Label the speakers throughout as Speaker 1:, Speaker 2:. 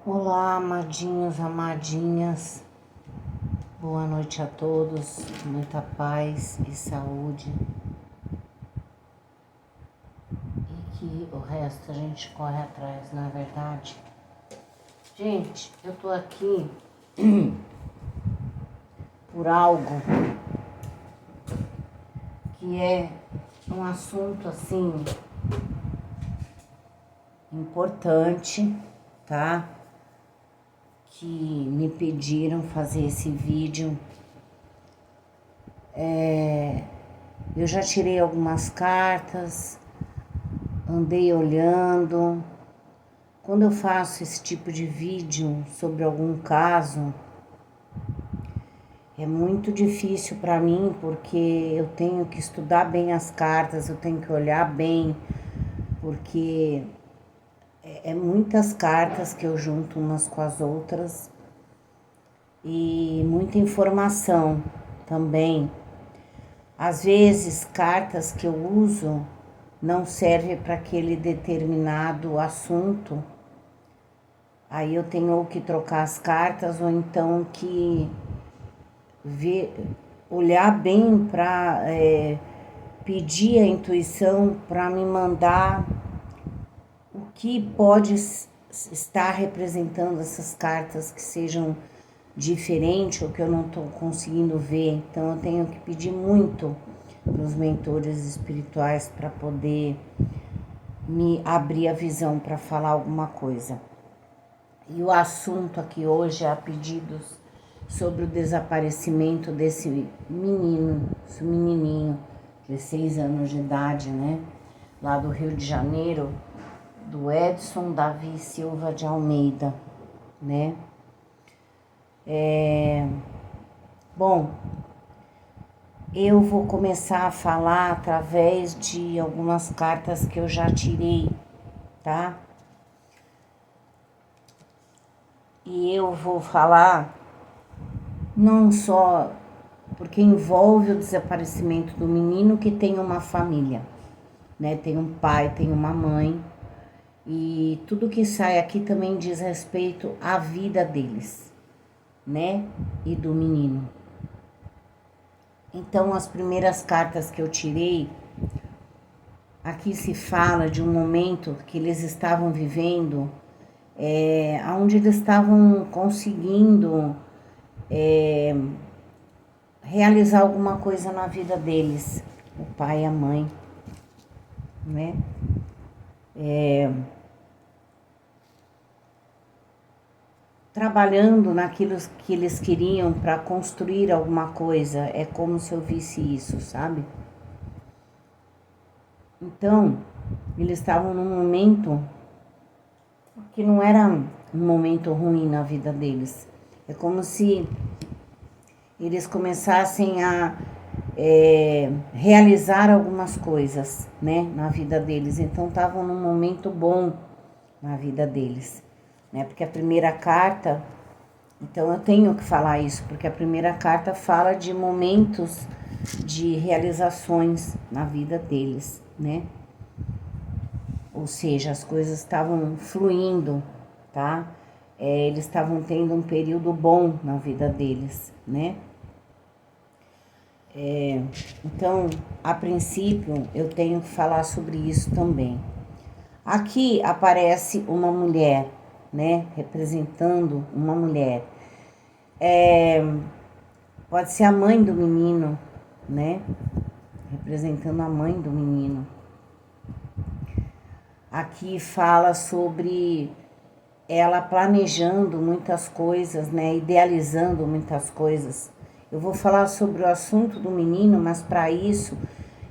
Speaker 1: Olá, amadinhos, amadinhas, boa noite a todos, muita paz e saúde, e que o resto a gente corre atrás, não é verdade? Gente, eu tô aqui por algo que é um assunto assim importante, tá? Que me pediram fazer esse vídeo. Eu já tirei algumas cartas, andei olhando. Quando eu faço esse tipo de vídeo sobre algum caso, é muito difícil para mim, porque eu tenho que estudar bem as cartas, eu tenho que olhar bem, porque é muitas cartas que eu junto umas com as outras e muita informação também. Às vezes, cartas que eu uso não servem para aquele determinado assunto. Aí eu tenho que trocar as cartas ou então que olhar bem para pedir a intuição para me mandar o que pode estar representando essas cartas que sejam diferentes ou que eu não estou conseguindo ver. Então eu tenho que pedir muito para os mentores espirituais para poder me abrir a visão para falar alguma coisa. E o assunto aqui hoje é a pedidos sobre o desaparecimento desse menino, esse menininho de 6 anos de idade, né? Lá do Rio de Janeiro, do Edson Davi Silva de Almeida, né? Bom, eu vou começar a falar através de algumas cartas que eu já tirei, tá? E eu vou falar não só porque envolve o desaparecimento do menino que tem uma família, né? Tem um pai, tem uma mãe, e tudo que sai aqui também diz respeito à vida deles, né? E do menino. Então, as primeiras cartas que eu tirei, aqui se fala de um momento que eles estavam vivendo, onde eles estavam conseguindo realizar alguma coisa na vida deles, o pai e a mãe, né? Trabalhando naquilo que eles queriam para construir alguma coisa, é como se eu visse isso, sabe? Então, eles estavam num momento que não era um momento ruim na vida deles. É como se eles começassem a realizar algumas coisas, né, na vida deles. Então, estavam num momento bom na vida deles, né? Porque a primeira carta, então eu tenho que falar isso, porque a primeira carta fala de momentos de realizações na vida deles, né? Ou seja, as coisas estavam fluindo, tá? Eles estavam tendo um período bom na vida deles, né? Então, a princípio, eu tenho que falar sobre isso também. Aqui aparece uma mulher, né? Representando uma mulher. Pode ser a mãe do menino, né? Representando a mãe do menino. Aqui fala sobre ela planejando muitas coisas, né? Idealizando muitas coisas. Eu vou falar sobre o assunto do menino, mas para isso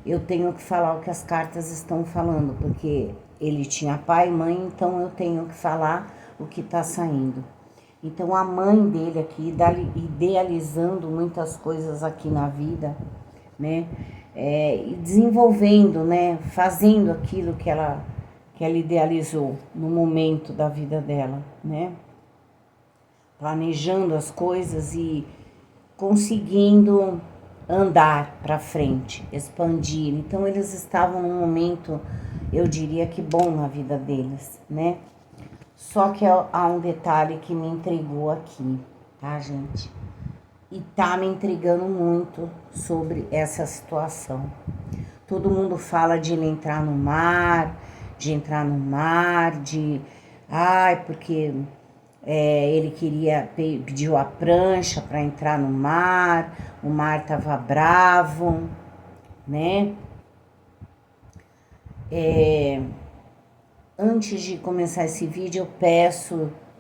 Speaker 1: eu tenho que falar o que as cartas estão falando, porque ele tinha pai e mãe, então eu tenho que falar o que está saindo. Então a mãe dele aqui, idealizando muitas coisas aqui na vida, né? E desenvolvendo, né? Fazendo aquilo que ela idealizou no momento da vida dela, né? Planejando as coisas e conseguindo andar para frente, expandir. Então eles estavam num momento, eu diria que bom na vida deles, né? Só que há um detalhe que me intrigou aqui, tá, gente? E tá me intrigando muito sobre essa situação. Todo mundo fala de ele entrar no mar, Ai, porque ele pediu a prancha para entrar no mar, o mar tava bravo, né? Antes de começar esse vídeo,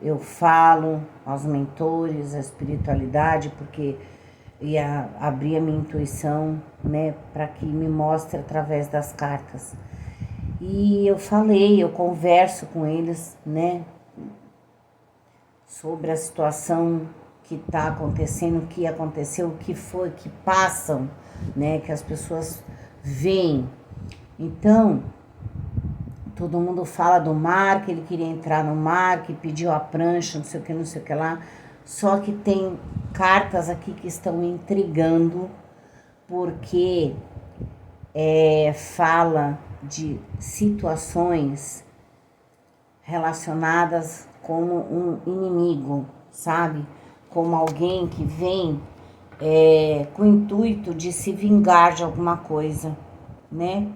Speaker 1: eu falo aos mentores, a espiritualidade, porque ia abrir a minha intuição, né, para que me mostre através das cartas. E eu converso com eles, né, sobre a situação que está acontecendo, o que aconteceu, o que foi, que passam, né, que as pessoas veem. Então, todo mundo fala do mar, que ele queria entrar no mar, que pediu a prancha, não sei o que lá. Só que tem cartas aqui que estão intrigando, porque fala de situações relacionadas como um inimigo, sabe? Como alguém que vem com o intuito de se vingar de alguma coisa, né?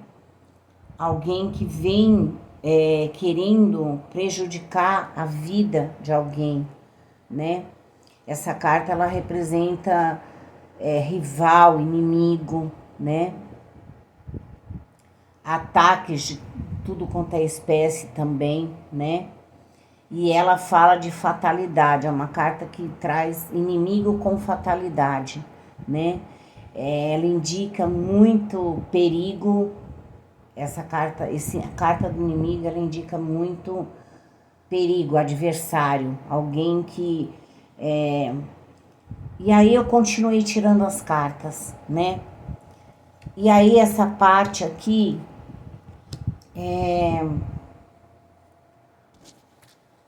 Speaker 1: Alguém que vem querendo prejudicar a vida de alguém, né? Essa carta, ela representa rival, inimigo, né? Ataques de tudo quanto é espécie também, né? E ela fala de fatalidade, é uma carta que traz inimigo com fatalidade, né? Ela indica muito perigo. Essa carta, a carta do inimigo, ela indica muito perigo, adversário, alguém que... E aí eu continuei tirando as cartas, né? E aí essa parte aqui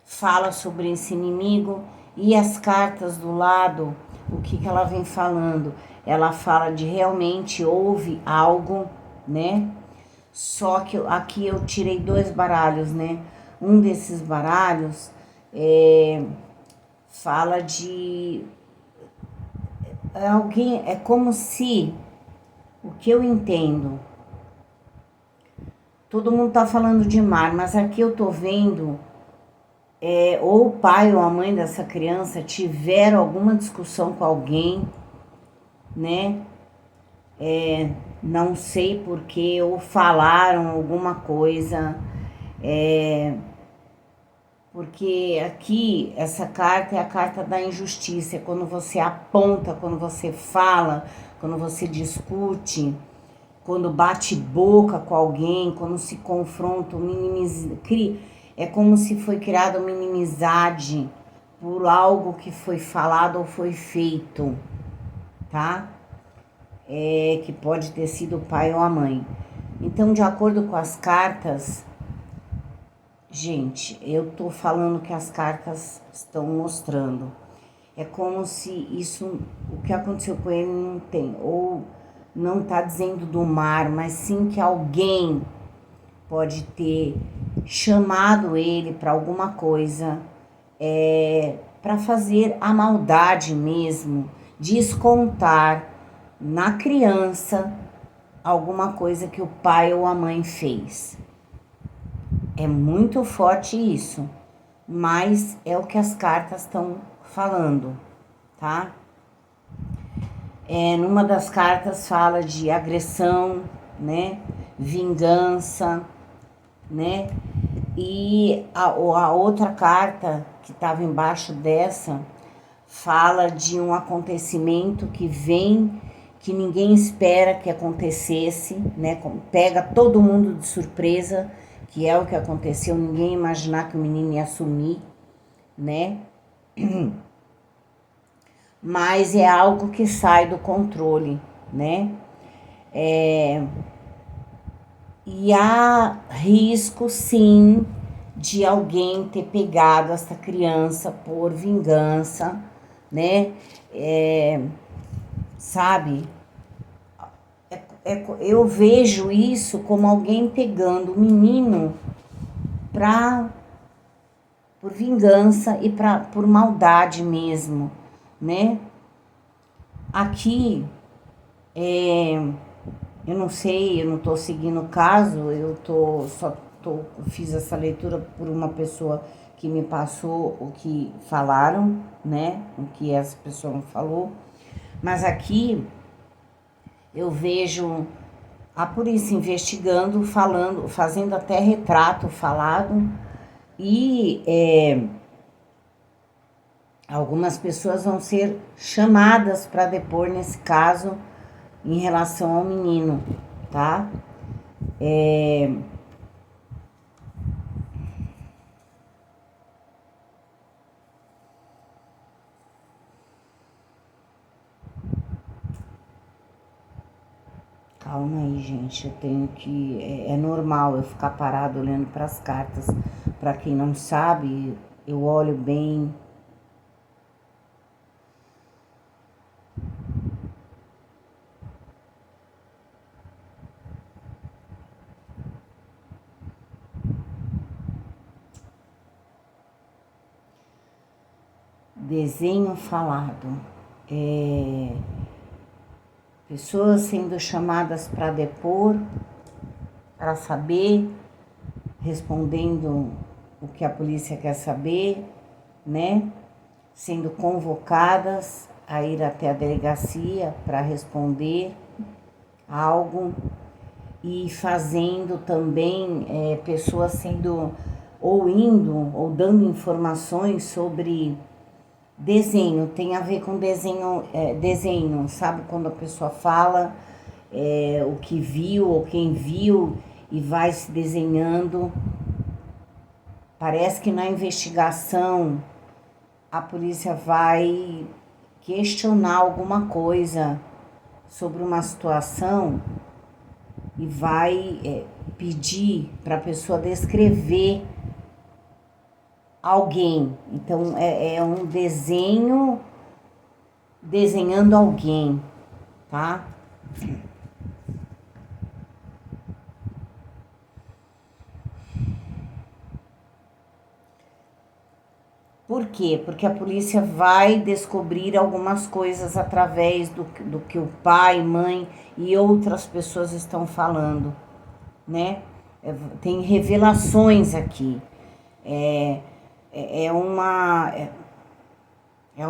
Speaker 1: fala sobre esse inimigo, e as cartas do lado, o que ela vem falando? Ela fala de realmente houve algo, né? Só que aqui eu tirei 2 baralhos, né? Um desses baralhos fala de alguém, é como se, o que eu entendo, todo mundo tá falando de mar, mas aqui eu tô vendo ou o pai ou a mãe dessa criança tiveram alguma discussão com alguém, né? Não sei porquê, ou falaram alguma coisa, porque aqui essa carta é a carta da injustiça, é quando você aponta, quando você fala, quando você discute, quando bate boca com alguém, quando se confronta, é como se foi criada uma inimizade por algo que foi falado ou foi feito, tá? Que pode ter sido o pai ou a mãe. Então, de acordo com as cartas, gente, eu tô falando que as cartas estão mostrando. É como se o que aconteceu com ele não tem, ou não tá dizendo do mar, mas sim que alguém pode ter chamado ele para alguma coisa, para fazer a maldade mesmo, descontar na criança alguma coisa que o pai ou a mãe fez. É muito forte isso, mas é o que as cartas estão falando, tá? Numa das cartas fala de agressão, né? Vingança, né? E a outra carta que estava embaixo dessa fala de um acontecimento que vem, que ninguém espera que acontecesse, né? Pega todo mundo de surpresa, que é o que aconteceu, ninguém ia imaginar que o menino ia sumir, né? Mas é algo que sai do controle, né? E há risco, sim, de alguém ter pegado essa criança por vingança, né? Sabe? Eu vejo isso como alguém pegando o menino pra por vingança e por maldade mesmo, né? Aqui, eu não sei, eu não tô seguindo o caso, fiz essa leitura por uma pessoa que me passou o que falaram, né? O que essa pessoa me falou. Mas aqui eu vejo a polícia investigando, falando, fazendo até retrato falado e algumas pessoas vão ser chamadas para depor nesse caso em relação ao menino, tá? Calma aí, gente, eu tenho que... É normal eu ficar parado olhando para as cartas. Para quem não sabe, eu olho bem. Desenho falado. Pessoas sendo chamadas para depor, para saber, respondendo o que a polícia quer saber, né? Sendo convocadas a ir até a delegacia para responder algo e fazendo também pessoas sendo ou indo ou dando informações sobre desenho. Tem a ver com desenho, sabe? Quando a pessoa fala o que viu ou quem viu e vai se desenhando. Parece que na investigação a polícia vai questionar alguma coisa sobre uma situação e vai pedir para a pessoa descrever alguém. Então é um desenho desenhando alguém, tá? Por quê? Porque a polícia vai descobrir algumas coisas através do que o pai, mãe e outras pessoas estão falando, né? Tem revelações aqui. É uma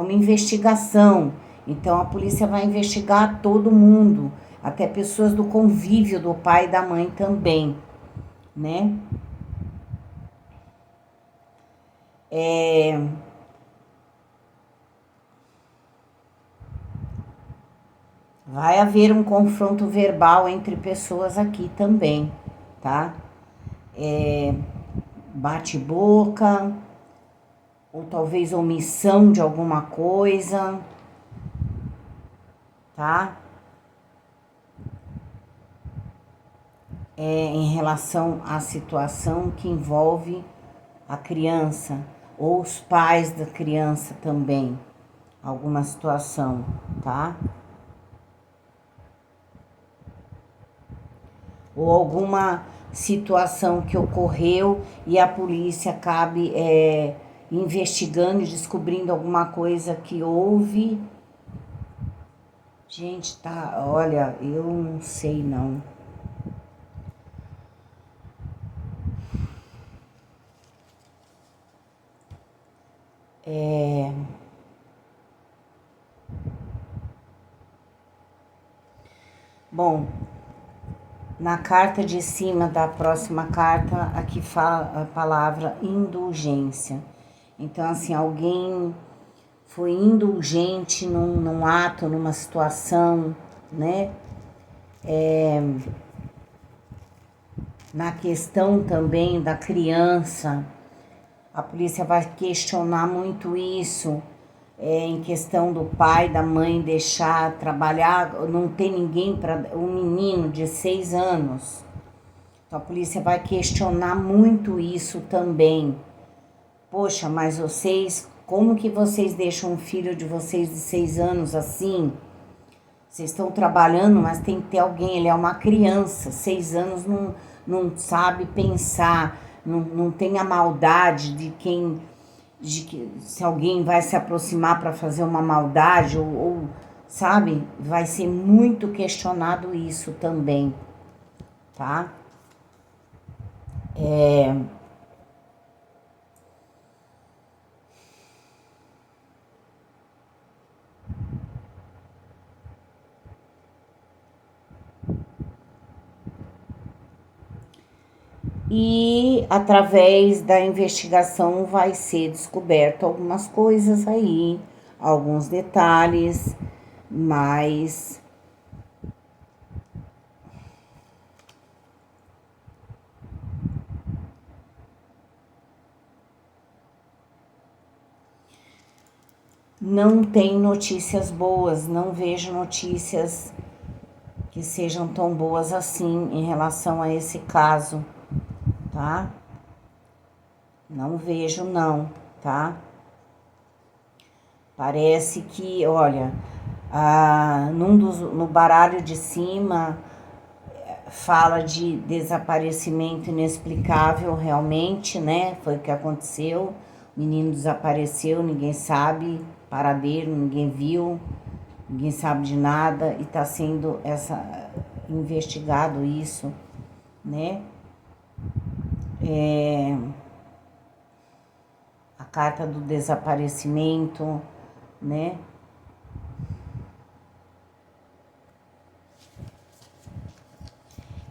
Speaker 1: investigação. Então a polícia vai investigar todo mundo, até pessoas do convívio do pai e da mãe também, né? Vai haver um confronto verbal entre pessoas aqui também, tá? Bate-boca, ou talvez omissão de alguma coisa, tá? Em relação à situação que envolve a criança ou os pais da criança também, alguma situação, tá? Ou alguma situação que ocorreu e a polícia acabe investigando e descobrindo alguma coisa que houve. Gente, tá, olha, eu não sei não. Bom, na carta de cima da próxima carta, aqui fala a palavra indulgência. Então, assim, alguém foi indulgente num ato, numa situação, né? Na questão também da criança, a polícia vai questionar muito isso, em questão do pai, da mãe deixar trabalhar, não tem ninguém para um menino de 6 anos. Então a polícia vai questionar muito isso também. Poxa, mas como que vocês deixam um filho de vocês de 6 anos assim? Vocês estão trabalhando, mas tem que ter alguém, ele é uma criança, 6 anos não sabe pensar, não tem a maldade de quem de que se alguém vai se aproximar para fazer uma maldade ou, sabe, vai ser muito questionado isso também, tá? E através da investigação vai ser descoberto algumas coisas aí, alguns detalhes, mas não tem notícias boas, não vejo notícias que sejam tão boas assim em relação a esse caso, tá? Não vejo não, tá? Parece que, olha, no baralho de cima fala de desaparecimento inexplicável realmente, né? Foi o que aconteceu. O menino desapareceu, ninguém sabe, paradeiro, ninguém viu, ninguém sabe de nada e está sendo investigado isso, né? A carta do desaparecimento, né?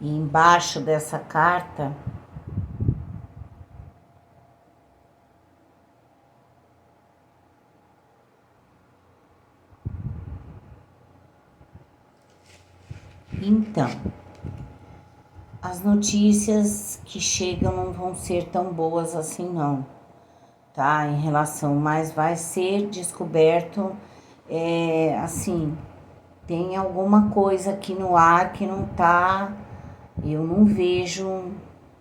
Speaker 1: E embaixo dessa carta então, as notícias que chegam não vão ser tão boas assim não, tá? Em relação, mas vai ser descoberto, assim, tem alguma coisa aqui no ar que não tá, eu não vejo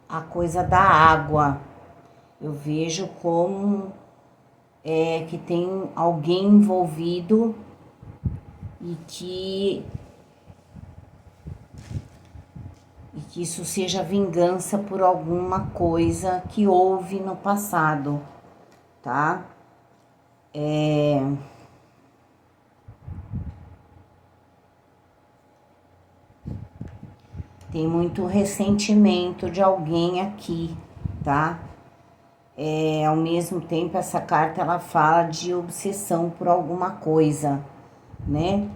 Speaker 1: a coisa da água, eu vejo como que tem alguém envolvido e que isso seja vingança por alguma coisa que houve no passado, tá? Tem muito ressentimento de alguém aqui, tá? Ao mesmo tempo, essa carta ela fala de obsessão por alguma coisa, né?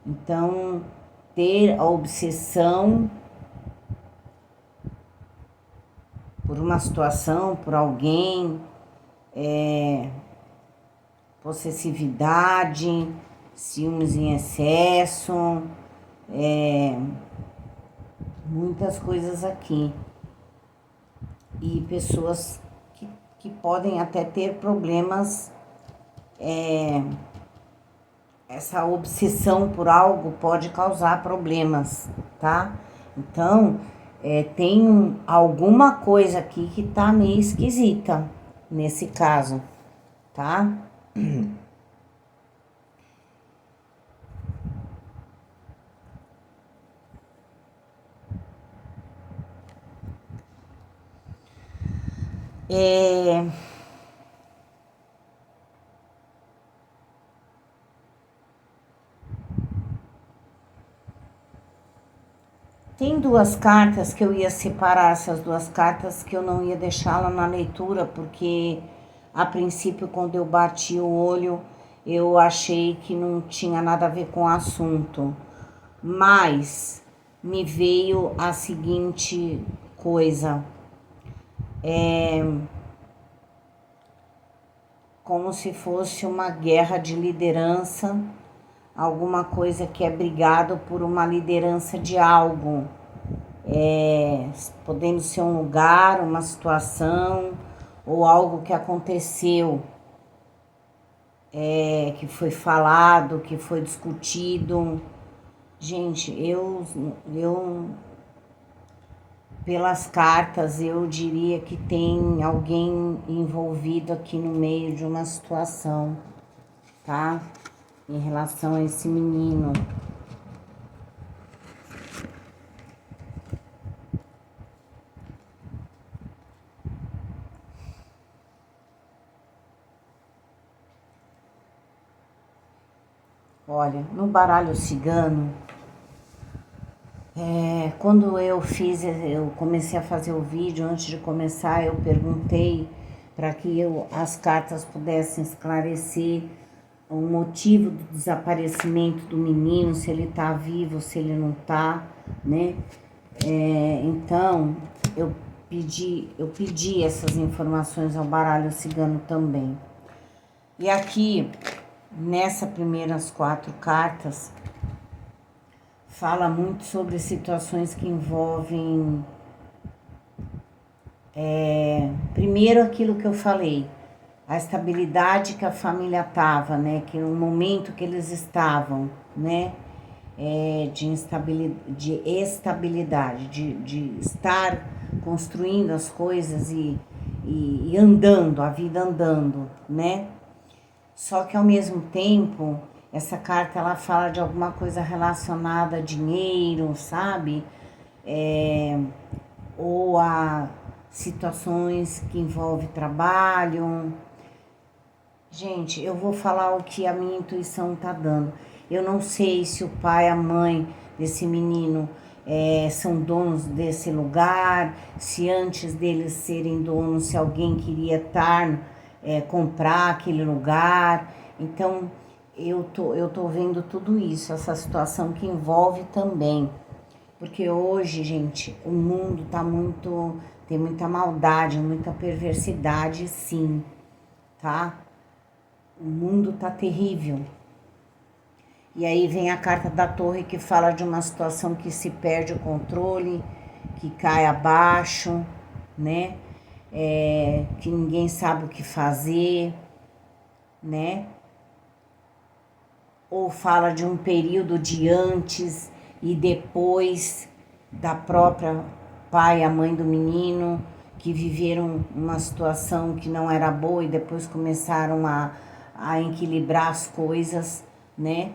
Speaker 1: Então, ter a obsessão por uma situação, por alguém, possessividade, ciúmes em excesso, muitas coisas aqui. E pessoas que podem até ter problemas, essa obsessão por algo pode causar problemas, tá? Então, tem alguma coisa aqui que tá meio esquisita nesse caso, tá? É, tem duas cartas que eu ia separar, essas duas cartas que eu não ia deixá-la na leitura, porque a princípio, quando eu bati o olho, eu achei que não tinha nada a ver com o assunto. Mas me veio a seguinte coisa, como se fosse uma guerra de liderança, alguma coisa que é brigado por uma liderança de algo, podendo ser um lugar, uma situação ou algo que aconteceu, que foi falado, que foi discutido. Gente, eu pelas cartas eu diria que tem alguém envolvido aqui no meio de uma situação, tá? Em relação a esse menino. Olha, no baralho cigano, quando eu comecei a fazer o vídeo, antes de começar, eu perguntei para que as cartas pudessem esclarecer o motivo do desaparecimento do menino, se ele tá vivo, se ele não tá, né? Então, eu pedi essas informações ao baralho cigano também. E aqui, nessas primeiras 4 cartas, fala muito sobre situações que envolvem, primeiro aquilo que eu falei, a estabilidade que a família estava, né? Que no momento que eles estavam, né? De estabilidade, de estar construindo as coisas e andando, a vida andando, né? Só que ao mesmo tempo, essa carta ela fala de alguma coisa relacionada a dinheiro, sabe? Ou a situações que envolvem trabalho. Gente, eu vou falar o que a minha intuição tá dando. Eu não sei se o pai, a mãe desse menino são donos desse lugar, se antes deles serem donos, se alguém queria comprar aquele lugar. Então, eu tô vendo tudo isso, essa situação que envolve também. Porque hoje, gente, o mundo tem muita maldade, muita perversidade, sim, tá? O mundo tá terrível. E aí vem a carta da Torre que fala de uma situação que se perde o controle, que cai abaixo, né? Que ninguém sabe o que fazer, né? Ou fala de um período de antes e depois da própria pai e a mãe do menino, que viveram uma situação que não era boa e depois começaram a equilibrar as coisas, né?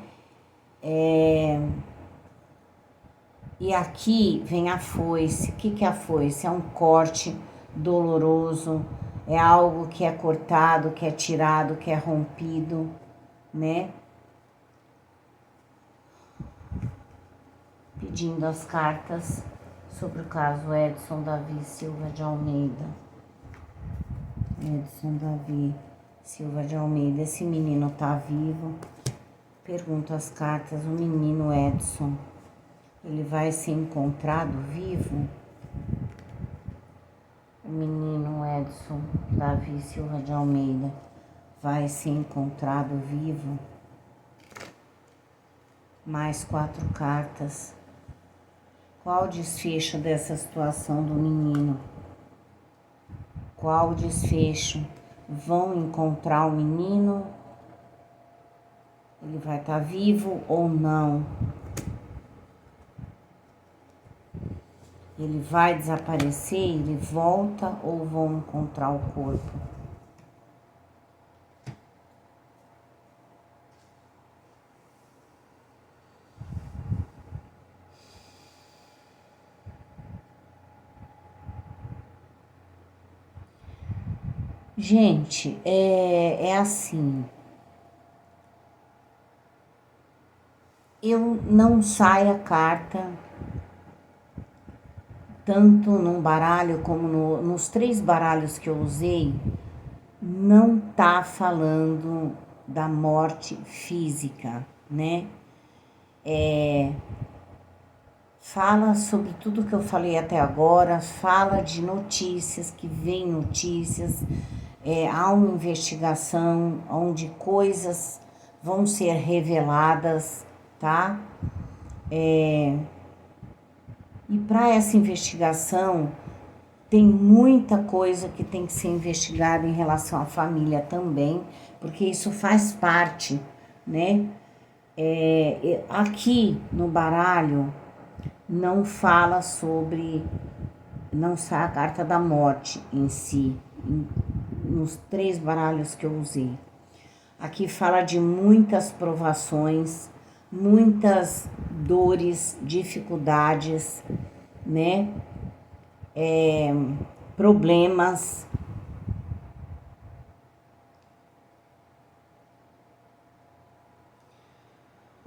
Speaker 1: E aqui vem a foice. O que é a foice? É um corte doloroso, é algo que é cortado, que é tirado, que é rompido, né? Pedindo as cartas sobre o caso Edson Davi Silva de Almeida. Edson Davi Silva de Almeida. Esse menino tá vivo? Pergunto as cartas, o menino Edson, ele vai ser encontrado vivo? O menino Edson Davi Silva de Almeida vai ser encontrado vivo? Mais 4 cartas. Qual o desfecho dessa situação do menino? Qual o desfecho? Vão encontrar o menino? Ele vai estar vivo ou não? Ele vai desaparecer? Ele volta ou vão encontrar o corpo? Gente, é assim. Eu não saio a carta, tanto num baralho como nos 3 baralhos que eu usei, não tá falando da morte física, né? Fala sobre tudo que eu falei até agora, fala de notícias, que vem notícias, há uma investigação onde coisas vão ser reveladas, tá? E para essa investigação, tem muita coisa que tem que ser investigada em relação à família também, porque isso faz parte, né? Aqui no baralho não fala sobre, não sai a carta da morte em si, nos 3 baralhos que eu usei. Aqui fala de muitas provações, muitas dores, dificuldades, né? Problemas.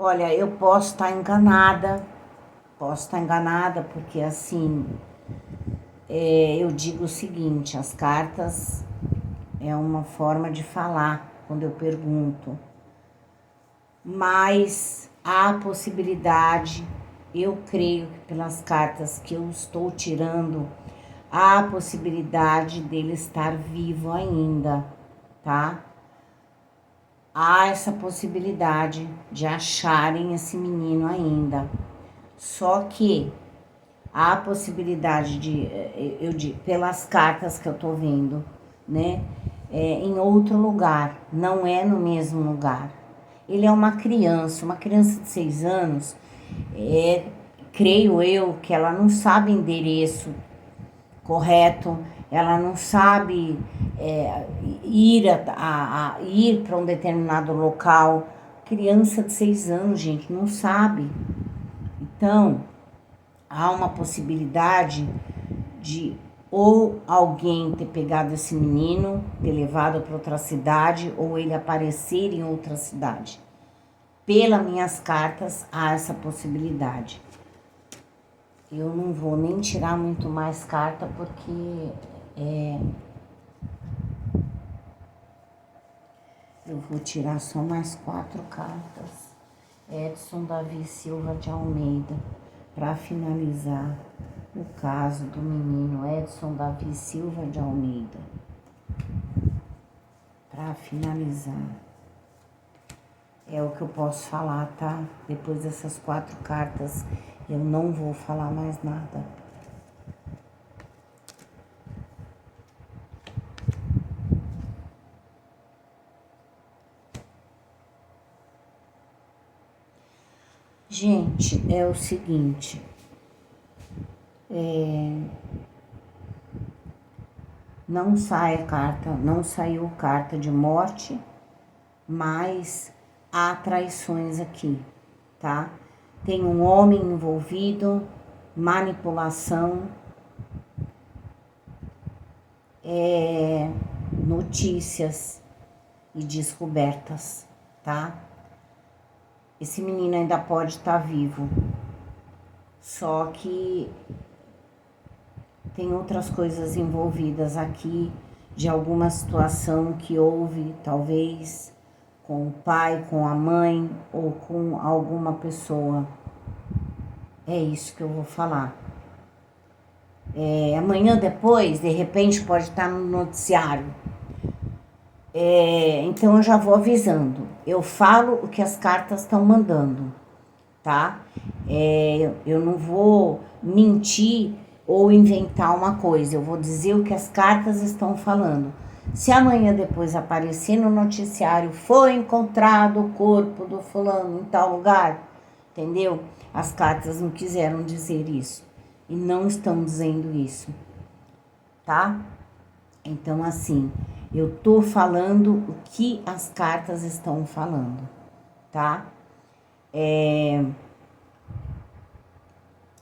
Speaker 1: Olha, eu posso estar enganada, porque assim, eu digo o seguinte, as cartas é uma forma de falar quando eu pergunto, mas há possibilidade, eu creio que pelas cartas que eu estou tirando, há a possibilidade dele estar vivo ainda, tá? Há essa possibilidade de acharem esse menino ainda. Só que há a possibilidade pelas cartas que eu tô vendo, né? Em outro lugar, não é no mesmo lugar. Ele é uma criança de 6 anos, creio eu que ela não sabe endereço correto, ela não sabe ir para um determinado local. Criança de 6 anos, gente, não sabe. Então, há uma possibilidade de ou alguém ter pegado esse menino, ter levado para outra cidade, ou ele aparecer em outra cidade. Pelas minhas cartas, há essa possibilidade. Eu não vou nem tirar muito mais carta, porque eu vou tirar só mais 4 cartas. Edson Davi Silva de Almeida, para finalizar o caso do menino Edson Davi Silva de Almeida. Para finalizar. É o que eu posso falar, tá? Depois dessas 4 cartas, eu não vou falar mais nada. Gente, é o seguinte. Não sai a carta, não saiu carta de morte, mas há traições aqui, tá? Tem um homem envolvido, manipulação, notícias e descobertas, tá? Esse menino ainda pode estar vivo, só que tem outras coisas envolvidas aqui, de alguma situação que houve, talvez, com o pai, com a mãe ou com alguma pessoa. É isso que eu vou falar. Amanhã depois, de repente, pode estar no noticiário. Então eu já vou avisando. Eu falo o que as cartas estão mandando, tá? Eu não vou mentir ou inventar uma coisa. Eu vou dizer o que as cartas estão falando. Se amanhã depois aparecer no noticiário, foi encontrado o corpo do fulano em tal lugar, entendeu? As cartas não quiseram dizer isso e não estão dizendo isso, tá? Então, assim, eu tô falando o que as cartas estão falando, tá?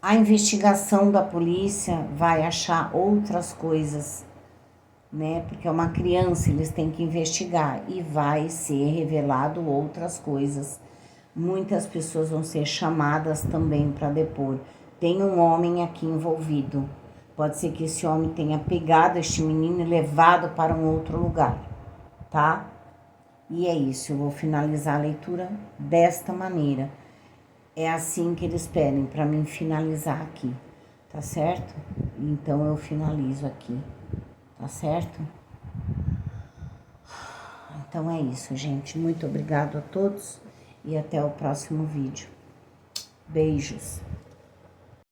Speaker 1: A investigação da polícia vai achar outras coisas, né? Porque é uma criança, eles têm que investigar e vai ser revelado outras coisas. Muitas pessoas vão ser chamadas também para depor. Tem um homem aqui envolvido. Pode ser que esse homem tenha pegado este menino e levado para um outro lugar, tá? E é isso, eu vou finalizar a leitura desta maneira. É assim que eles pedem para mim finalizar aqui, tá certo? Então eu finalizo aqui, tá certo? Então é isso, gente. Muito obrigado a todos e até o próximo vídeo. Beijos.